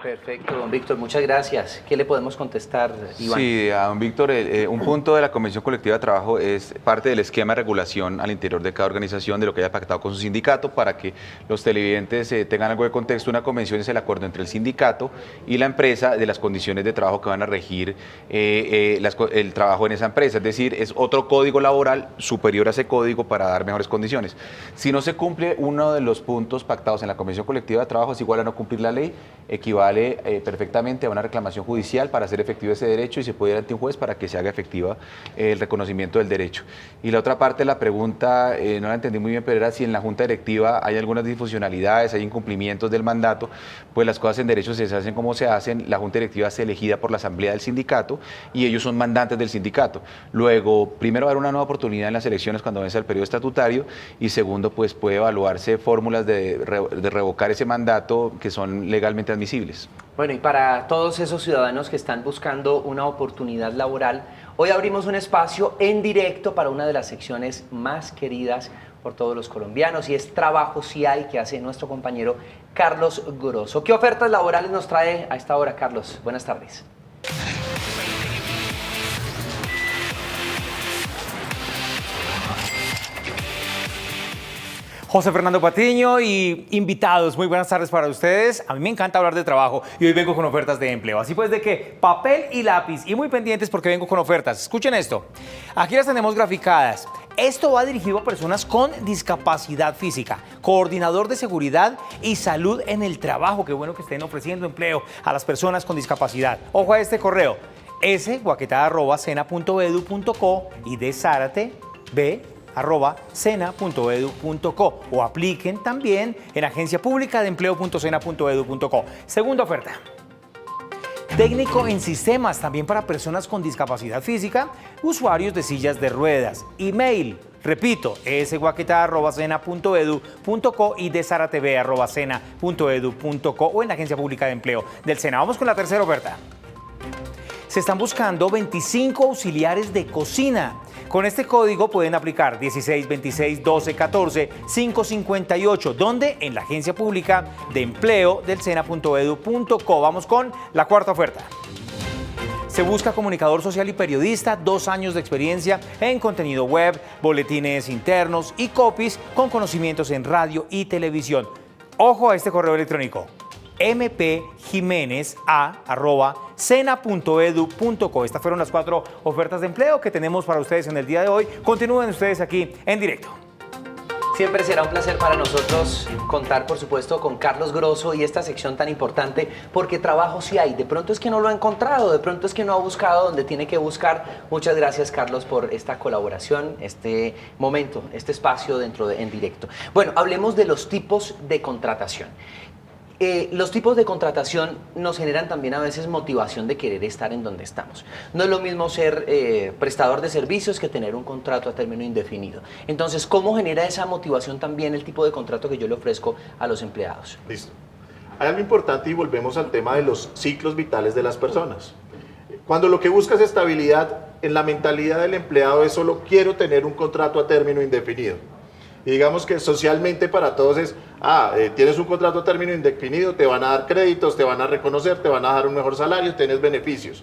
Perfecto, don Víctor, muchas gracias. ¿Qué le podemos contestar, Iván? Sí, a don Víctor, un punto de la Convención Colectiva de Trabajo es parte del esquema de regulación al interior de cada organización de lo que haya pactado con su sindicato. Para que los televidentes tengan algo de contexto, una convención es el acuerdo entre el sindicato y la empresa de las condiciones de trabajo que van a regir el trabajo en esa empresa. Es decir, es otro código laboral superior a ese código para dar mejores condiciones. Si no se cumple uno de los puntos pactados en la Convención Colectiva de Trabajo, es igual a no cumplir la ley, equivale perfectamente a una reclamación judicial para hacer efectivo ese derecho y se puede ir ante un juez para que se haga efectiva el reconocimiento del derecho. Y la otra parte de la pregunta, no la entendí muy bien, pero era si en la Junta Directiva hay algunas disfuncionalidades, hay incumplimientos del mandato. Pues las cosas en derecho se hacen como se hacen. La Junta Directiva es elegida por la Asamblea del Sindicato y ellos son mandantes del sindicato. Luego, primero va a haber una nueva oportunidad en las elecciones cuando vence el periodo estatutario y segundo, pues puede evaluarse fórmulas de revocar ese mandato que son legalmente admisibles. Bueno, y para todos esos ciudadanos que están buscando una oportunidad laboral, hoy abrimos un espacio en directo para una de las secciones más queridas por todos los colombianos y es Trabajo Si Hay, que hace nuestro compañero Carlos Grosso. ¿Qué ofertas laborales nos trae a esta hora, Carlos? Buenas tardes. José Fernando Patiño y invitados, muy buenas tardes para ustedes. A mí me encanta hablar de trabajo y hoy vengo con ofertas de empleo. Así pues, de que papel y lápiz y muy pendientes porque vengo con ofertas. Escuchen esto. Aquí las tenemos graficadas. Esto va dirigido a personas con discapacidad física, coordinador de seguridad y salud en el trabajo. Qué bueno que estén ofreciendo empleo a las personas con discapacidad. Ojo a este correo, sguaquetada@sena.edu.co y de Zárate, @sena.edu.co o apliquen también en agencia pública de empleo.sena.edu.co. Segunda oferta. Técnico en sistemas, también para personas con discapacidad física, usuarios de sillas de ruedas. Email, repito, sguaquetada@sena.edu.co y de zaratv@sena.edu.co o en la agencia pública de empleo del Sena. Vamos con la tercera oferta. Se están buscando 25 auxiliares de cocina. Con este código pueden aplicar 16, 26, 12, 14, 558, donde en la agencia pública de empleo del sena.edu.co. Vamos con la cuarta oferta. Se busca comunicador social y periodista, 2 años de experiencia en contenido web, boletines internos y copies con conocimientos en radio y televisión. Ojo a este correo electrónico, mpjimenez@sena.edu.co. Estas fueron las 4 ofertas de empleo que tenemos para ustedes en el día de hoy. Continúen ustedes aquí en directo. Siempre será un placer para nosotros contar, por supuesto, con Carlos Grosso y esta sección tan importante, porque trabajo sí hay. De pronto es que no lo ha encontrado, de pronto es que no ha buscado donde tiene que buscar. Muchas gracias, Carlos, por esta colaboración, este momento, este espacio dentro de En Directo. Bueno, hablemos de los tipos de contratación. Los tipos de contratación nos generan también a veces motivación de querer estar en donde estamos. No es lo mismo ser prestador de servicios que tener un contrato a término indefinido. Entonces, ¿cómo genera esa motivación también el tipo de contrato que yo le ofrezco a los empleados? Listo. Hay algo importante y volvemos al tema de los ciclos vitales de las personas. Cuando lo que buscas es estabilidad, en la mentalidad del empleado es solo quiero tener un contrato a término indefinido. Y digamos que socialmente para todos es, tienes un contrato a término indefinido, te van a dar créditos, te van a reconocer, te van a dar un mejor salario, tienes beneficios.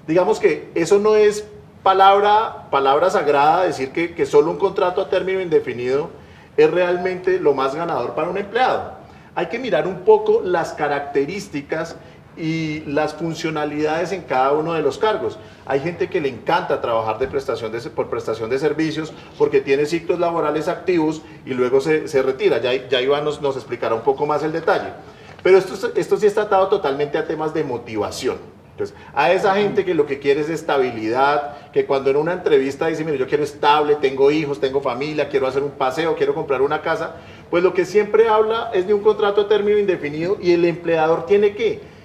Digamos que eso no es palabra sagrada, decir que solo un contrato a término indefinido es realmente lo más ganador para un empleado. Hay que mirar un poco las características y las funcionalidades en cada uno de los cargos. Hay gente que le encanta trabajar por prestación de servicios porque tiene ciclos laborales activos y luego se retira. Ya Iván nos explicará un poco más el detalle. Pero esto sí está atado totalmente a temas de motivación. Entonces, a esa gente que lo que quiere es estabilidad, que cuando en una entrevista dice, mire, yo quiero estable, tengo hijos, tengo familia, quiero hacer un paseo, quiero comprar una casa, pues lo que siempre habla es de un contrato a término indefinido y el empleador tiene que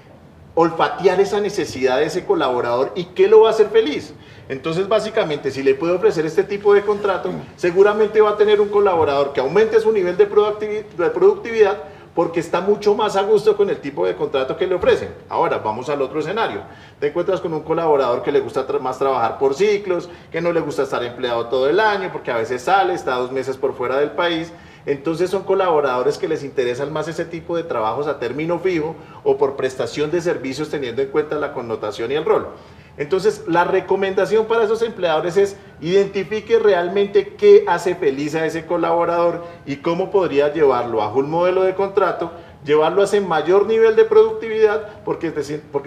olfatear esa necesidad de ese colaborador y qué lo va a hacer feliz. Entonces, básicamente, si le puede ofrecer este tipo de contrato, seguramente va a tener un colaborador que aumente su nivel de productividad porque está mucho más a gusto con el tipo de contrato que le ofrecen. Ahora, vamos al otro escenario. Te encuentras con un colaborador que le gusta más trabajar por ciclos, que no le gusta estar empleado todo el año porque a veces sale, está 2 meses por fuera del país. Entonces son colaboradores que les interesan más ese tipo de trabajos a término fijo o por prestación de servicios teniendo en cuenta la connotación y el rol. Entonces la recomendación para esos empleadores es identifique realmente qué hace feliz a ese colaborador y cómo podría llevarlo bajo un modelo de contrato, llevarlo a ese mayor nivel de productividad porque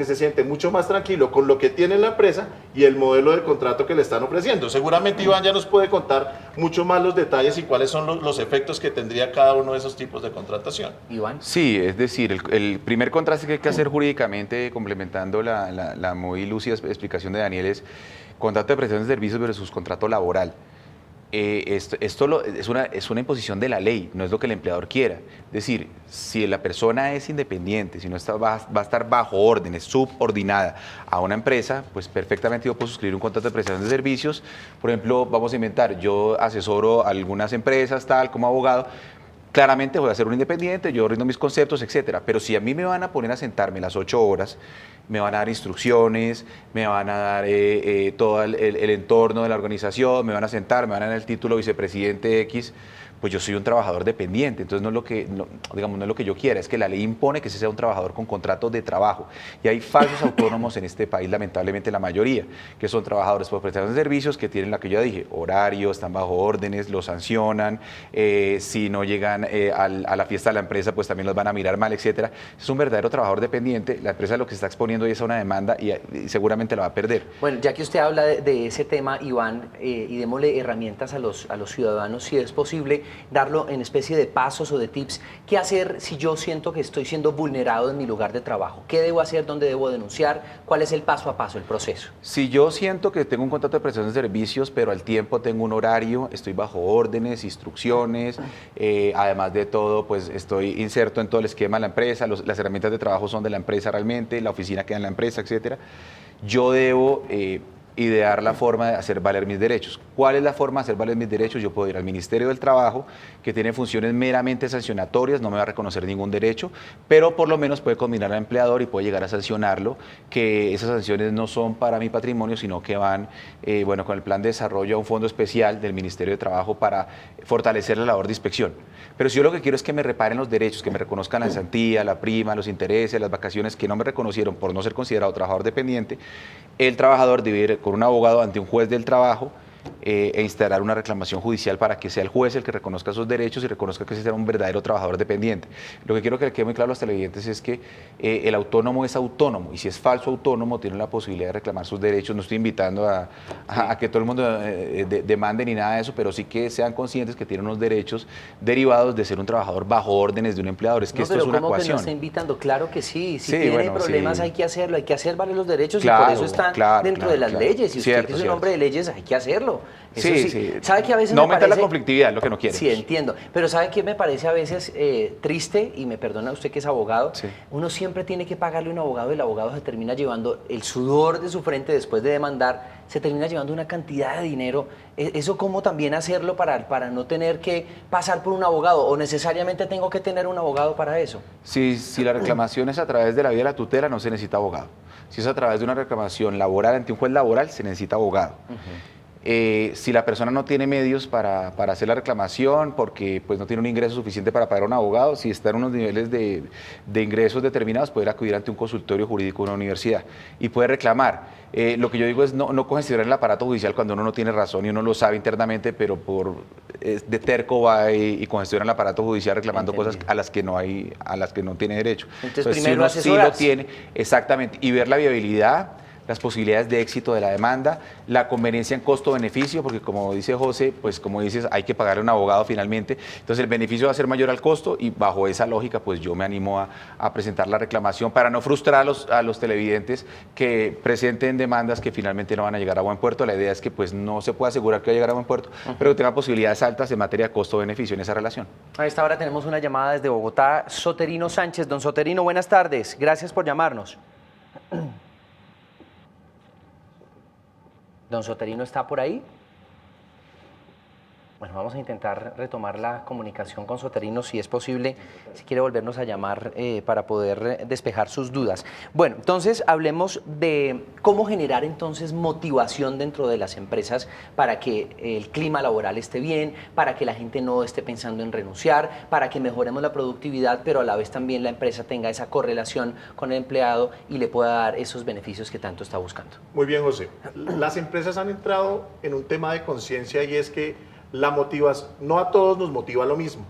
se siente mucho más tranquilo con lo que tiene en la empresa y el modelo de contrato que le están ofreciendo. Seguramente Iván ya nos puede contar mucho más los detalles y cuáles son los efectos que tendría cada uno de esos tipos de contratación. Iván. Sí, es decir, el primer contraste que hay que hacer jurídicamente, complementando la muy lúcida explicación de Daniel, es contrato de prestación de servicios versus contrato laboral. Es una imposición de la ley, no es lo que el empleador quiera. Es decir, si la persona es independiente, si no va a estar bajo órdenes, subordinada a una empresa, pues perfectamente yo puedo suscribir un contrato de prestación de servicios. Por ejemplo, vamos a inventar, yo asesoro a algunas empresas, tal, como abogado. Claramente voy a ser un independiente, yo rindo mis conceptos, etcétera. Pero si a mí me van a poner a sentarme las 8 horas, me van a dar instrucciones, me van a dar todo el entorno de la organización, me van a sentar, me van a dar el título vicepresidente X, pues yo soy un trabajador dependiente. Entonces no es lo que yo quiera, es que la ley impone que ese sea un trabajador con contrato de trabajo. Y hay falsos autónomos en este país, lamentablemente la mayoría, que son trabajadores por prestación de servicios que tienen la que yo dije, horario, están bajo órdenes, los sancionan, si no llegan a la fiesta de la empresa, pues también los van a mirar mal, etcétera. Es un verdadero trabajador dependiente, la empresa lo que se está exponiendo es a una demanda y seguramente la va a perder. Bueno, ya que usted habla de ese tema, Iván, y démosle herramientas a los ciudadanos, si es posible, darlo en especie de pasos o de tips. ¿Qué hacer si yo siento que estoy siendo vulnerado en mi lugar de trabajo? ¿Qué debo hacer? ¿Dónde debo denunciar? ¿Cuál es el paso a paso, el proceso? Si yo siento que tengo un contrato de prestación de servicios, pero al tiempo tengo un horario, estoy bajo órdenes, instrucciones, además de todo, pues estoy inserto en todo el esquema de la empresa, las herramientas de trabajo son de la empresa realmente, la oficina queda en la empresa, etcétera. Yo debo idear la forma de hacer valer mis derechos. ¿Cuál es la forma de hacer valer mis derechos? Yo puedo ir al Ministerio del Trabajo, que tiene funciones meramente sancionatorias, no me va a reconocer ningún derecho, pero por lo menos puede combinar al empleador y puede llegar a sancionarlo, que esas sanciones no son para mi patrimonio, sino que van con el plan de desarrollo a un fondo especial del Ministerio de Trabajo para fortalecer la labor de inspección. Pero si yo lo que quiero es que me reparen los derechos, que me reconozcan la cesantía, la prima, los intereses, las vacaciones que no me reconocieron por no ser considerado trabajador dependiente, el trabajador debe ir con un abogado ante un juez del trabajo e instalar una reclamación judicial para que sea el juez el que reconozca esos derechos y reconozca que ese sea un verdadero trabajador dependiente. Lo que quiero que le quede muy claro a los televidentes es que el autónomo es autónomo y si es falso autónomo tiene la posibilidad de reclamar sus derechos. No estoy invitando a que todo el mundo demande ni nada de eso, pero sí que sean conscientes que tienen unos derechos derivados de ser un trabajador bajo órdenes de un empleador. Es que esto es una ¿cómo ecuación. Que no está invitando? Claro que sí. Si Sí, tiene bueno, problemas sí. hay que hacerlo, hay que hacer valer los derechos Claro, y por eso está dentro de las claro. leyes. Si usted Cierto, es un cierto. hombre de leyes, hay que hacerlo. Eso Sí, sí. ¿Sabe que a veces no me aumenta parece... la conflictividad, es lo que no quiere. Sí, entiendo. Pero ¿sabe qué me parece a veces triste? Y me perdona usted que es abogado. Uno siempre tiene que pagarle a un abogado y el abogado se termina llevando el sudor de su frente después de demandar, se termina llevando una cantidad de dinero. ¿Eso cómo también hacerlo para no tener que pasar por un abogado? ¿O necesariamente tengo que tener un abogado para eso? Si la reclamación es a través de la vía de la tutela, no se necesita abogado. Si es a través de una reclamación laboral ante un juez laboral, se necesita abogado. Si la persona no tiene medios para hacer la reclamación porque pues, no tiene un ingreso suficiente para pagar a un abogado, si está en unos niveles de ingresos determinados, puede acudir ante un consultorio jurídico de una universidad y puede reclamar. Lo que yo digo es no congestionar el aparato judicial cuando uno no tiene razón y uno lo sabe internamente, pero de terco va y congestiona el aparato judicial reclamando cosas a las que no tiene derecho. Entonces si primero uno sí lo asesorarse. tiene, exactamente, y ver la viabilidad, las posibilidades de éxito de la demanda, la conveniencia en costo-beneficio, porque como dice José, pues como dices, hay que pagarle a un abogado finalmente, entonces el beneficio va a ser mayor al costo y bajo esa lógica, pues yo me animo a presentar la reclamación para no frustrar a los televidentes que presenten demandas que finalmente no van a llegar a buen puerto. La idea es que pues no se puede asegurar que va a llegar a buen puerto, pero que tenga posibilidades altas en materia de costo-beneficio en esa relación. A esta hora tenemos una llamada desde Bogotá, Soterino Sánchez. Don Soterino, buenas tardes. Gracias por llamarnos. ¿Don Soterino está por ahí? Bueno, vamos a intentar retomar la comunicación con Soterino si es posible, si quiere volvernos a llamar para poder despejar sus dudas. Bueno, entonces hablemos de cómo generar entonces motivación dentro de las empresas para que el clima laboral esté bien, para que la gente no esté pensando en renunciar, para que mejoremos la productividad, pero a la vez también la empresa tenga esa correlación con el empleado y le pueda dar esos beneficios que tanto está buscando. Muy bien, José. Las empresas han entrado en un tema de conciencia y es que la motivación, no a todos nos motiva lo mismo.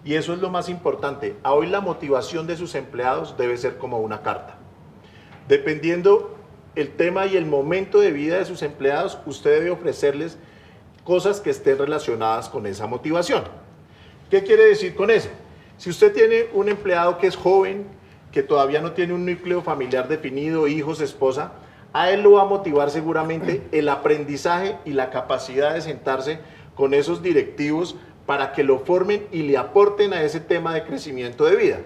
Y eso es lo más importante. A hoy la motivación de sus empleados debe ser como una carta. Dependiendo el tema y el momento de vida de sus empleados, usted debe ofrecerles cosas que estén relacionadas con esa motivación. ¿Qué quiere decir con eso? Si usted tiene un empleado que es joven, que todavía no tiene un núcleo familiar definido, hijos, esposa, a él lo va a motivar seguramente el aprendizaje y la capacidad de sentarse con esos directivos para que lo formen y le aporten a ese tema de crecimiento de vida.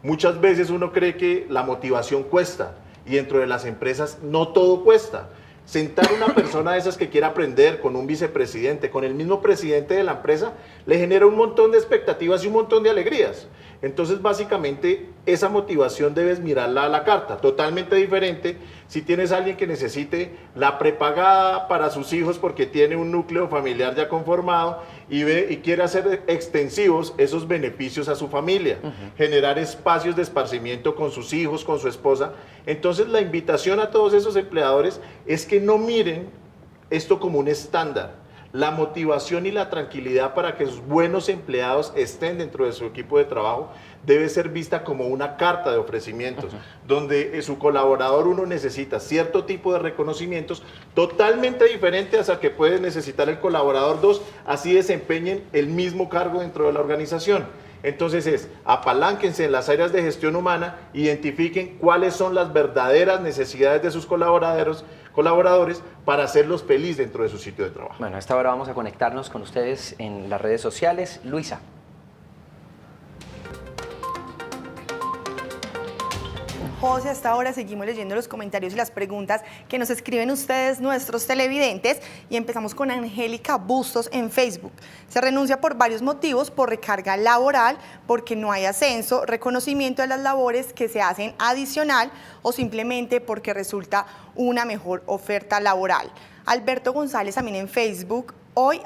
Muchas veces uno cree que la motivación cuesta y dentro de las empresas no todo cuesta. Sentar a una persona de esas que quiera aprender con un vicepresidente, con el mismo presidente de la empresa, le genera un montón de expectativas y un montón de alegrías. Entonces, básicamente, esa motivación debes mirarla a la carta. Totalmente diferente si tienes a alguien que necesite la prepagada para sus hijos porque tiene un núcleo familiar ya conformado y quiere hacer extensivos esos beneficios a su familia, generar espacios de esparcimiento con sus hijos, con su esposa. Entonces, la invitación a todos esos empleadores es que no miren esto como un estándar. La motivación y la tranquilidad para que sus buenos empleados estén dentro de su equipo de trabajo debe ser vista como una carta de ofrecimientos, donde su colaborador uno necesita cierto tipo de reconocimientos totalmente diferentes a que puede necesitar el colaborador 2, así desempeñen el mismo cargo dentro de la organización. Entonces apalánquense en las áreas de gestión humana, identifiquen cuáles son las verdaderas necesidades de sus colaboradores para hacerlos felices dentro de su sitio de trabajo. Bueno, a esta hora vamos a conectarnos con ustedes en las redes sociales. Luisa. José, hasta ahora seguimos leyendo los comentarios y las preguntas que nos escriben ustedes, nuestros televidentes, y empezamos con Angélica Bustos en Facebook. Se renuncia por varios motivos: por recarga laboral, porque no hay ascenso, reconocimiento de las labores que se hacen adicional o simplemente porque resulta una mejor oferta laboral. Alberto González también en Facebook: hoy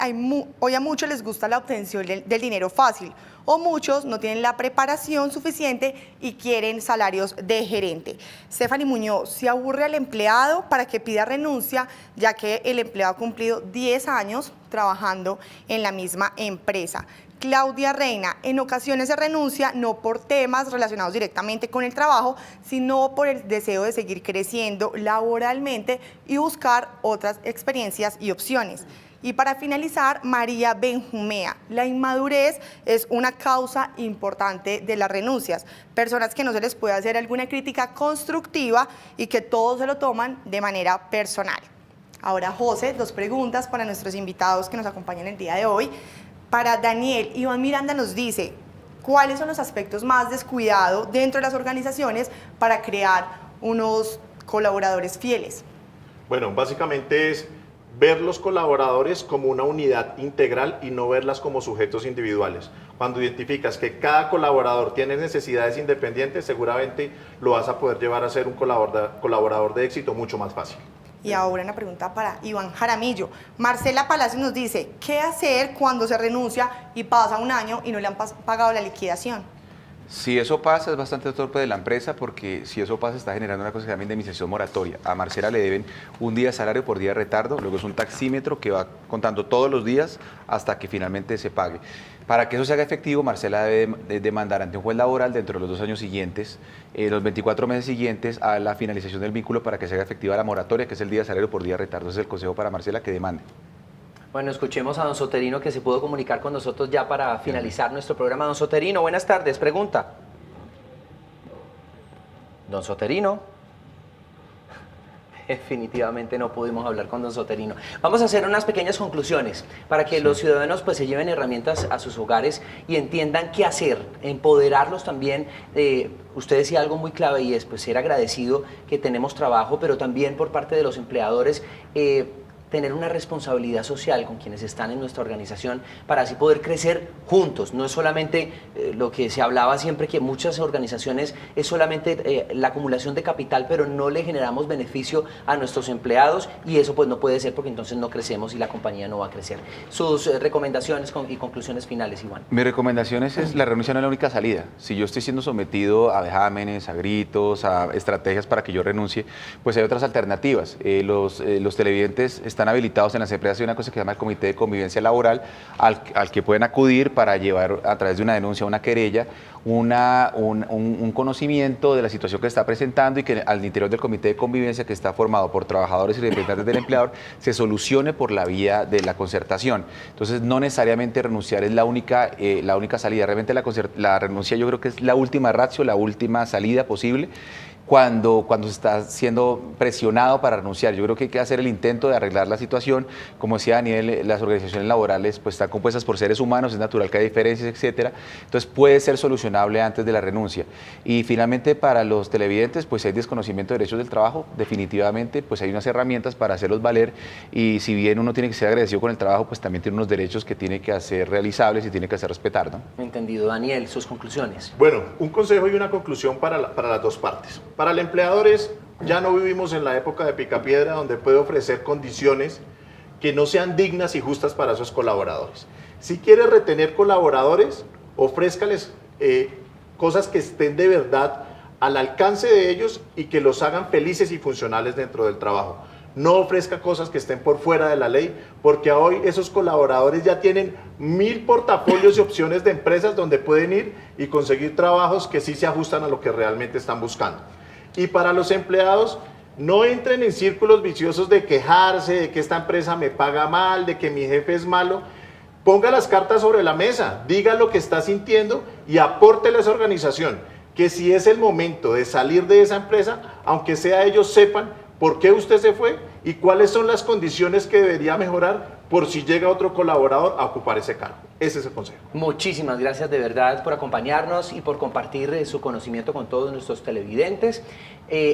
a muchos les gusta la obtención del dinero fácil o muchos no tienen la preparación suficiente y quieren salarios de gerente. Stephanie Muñoz, ¿se aburre al empleado para que pida renuncia, ya que el empleado ha cumplido 10 años trabajando en la misma empresa? Claudia Reina, en ocasiones se renuncia no por temas relacionados directamente con el trabajo, sino por el deseo de seguir creciendo laboralmente y buscar otras experiencias y opciones. Y para finalizar, María Benjumea, la inmadurez es una causa importante de las renuncias. Personas que no se les puede hacer alguna crítica constructiva y que todos se lo toman de manera personal. Ahora, José, 2 preguntas para nuestros invitados que nos acompañan el día de hoy. Para Daniel, Iván Miranda nos dice, ¿cuáles son los aspectos más descuidados dentro de las organizaciones para crear unos colaboradores fieles? Bueno, básicamente es ver los colaboradores como una unidad integral y no verlas como sujetos individuales. Cuando identificas que cada colaborador tiene necesidades independientes, seguramente lo vas a poder llevar a ser un colaborador de éxito mucho más fácil. Y ahora una pregunta para Iván Jaramillo. Marcela Palacios nos dice, ¿qué hacer cuando se renuncia y pasa un año y no le han pagado la liquidación? Si eso pasa, es bastante torpe de la empresa, porque si eso pasa, está generando una cosa que se llama indemnización moratoria. A Marcela le deben un día de salario por día de retardo, luego es un taxímetro que va contando todos los días hasta que finalmente se pague. Para que eso se haga efectivo, Marcela debe demandar ante un juez laboral dentro de los 2 años siguientes, los 24 meses siguientes a la finalización del vínculo, para que se haga efectiva la moratoria, que es el día de salario por día de retardo. Ese es el consejo para Marcela, que demande. Bueno, escuchemos a don Soterino, que se pudo comunicar con nosotros ya para finalizar nuestro programa. Don Soterino, buenas tardes, pregunta. Don Soterino. Definitivamente no pudimos hablar con don Soterino. Vamos a hacer unas pequeñas conclusiones para que los ciudadanos pues se lleven herramientas a sus hogares y entiendan qué hacer, empoderarlos también. Usted decía algo muy clave y es pues ser agradecido que tenemos trabajo, pero también por parte de los empleadores tener una responsabilidad social con quienes están en nuestra organización para así poder crecer juntos. No es solamente lo que se hablaba siempre, que muchas organizaciones es solamente la acumulación de capital, pero no le generamos beneficio a nuestros empleados y eso pues no puede ser, porque entonces no crecemos y la compañía no va a crecer. Sus recomendaciones y conclusiones finales, Iván. Mi recomendación es la renuncia no es la única salida. Si yo estoy siendo sometido a vejámenes, a gritos, a estrategias para que yo renuncie, pues hay otras alternativas. Los televidentes están habilitados en las empresas. Hay una cosa que se llama el Comité de Convivencia Laboral, al que pueden acudir para llevar a través de una denuncia, una querella, un conocimiento de la situación que está presentando y que al interior del Comité de Convivencia, que está formado por trabajadores y representantes del empleador, se solucione por la vía de la concertación. Entonces, no necesariamente renunciar es la única salida. Realmente la renuncia yo creo que es la última ratio, la última salida posible. Cuando se está siendo presionado para renunciar. Yo creo que hay que hacer el intento de arreglar la situación. Como decía Daniel, las organizaciones laborales pues están compuestas por seres humanos, es natural que hay diferencias, etcétera. Entonces puede ser solucionable antes de la renuncia. Y finalmente, para los televidentes, pues hay desconocimiento de derechos del trabajo, definitivamente, pues hay unas herramientas para hacerlos valer, y si bien uno tiene que ser agradecido con el trabajo, pues también tiene unos derechos que tiene que hacer realizables y tiene que hacer respetar, ¿no? Entendido. Daniel, sus conclusiones. Bueno, un consejo y una conclusión para las dos partes. Para el empleador ya no vivimos en la época de Picapiedra, donde puede ofrecer condiciones que no sean dignas y justas para esos colaboradores. Si quiere retener colaboradores, ofrézcales cosas que estén de verdad al alcance de ellos y que los hagan felices y funcionales dentro del trabajo. No ofrezca cosas que estén por fuera de la ley, porque hoy esos colaboradores ya tienen 1000 portafolios y opciones de empresas donde pueden ir y conseguir trabajos que sí se ajustan a lo que realmente están buscando. Y para los empleados, no entren en círculos viciosos de quejarse, de que esta empresa me paga mal, de que mi jefe es malo. Ponga las cartas sobre la mesa, diga lo que está sintiendo y apórtele a esa organización, que si es el momento de salir de esa empresa, aunque sea ellos sepan por qué usted se fue y cuáles son las condiciones que debería mejorar por si llega otro colaborador a ocupar ese cargo. Ese es el consejo. Muchísimas gracias de verdad por acompañarnos y por compartir su conocimiento con todos nuestros televidentes.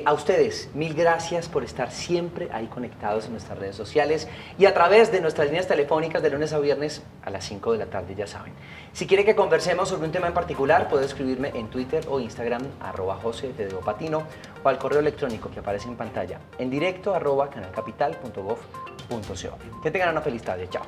A ustedes, mil gracias por estar siempre ahí conectados en nuestras redes sociales y a través de nuestras líneas telefónicas de lunes a viernes a las 5 de la tarde, ya saben. Si quiere que conversemos sobre un tema en particular, puede escribirme en Twitter o Instagram, @JoseTedeoPatino, o al correo electrónico que aparece en pantalla, en directo @canalcapital.gov.co. Que tengan una feliz tarde. Chao.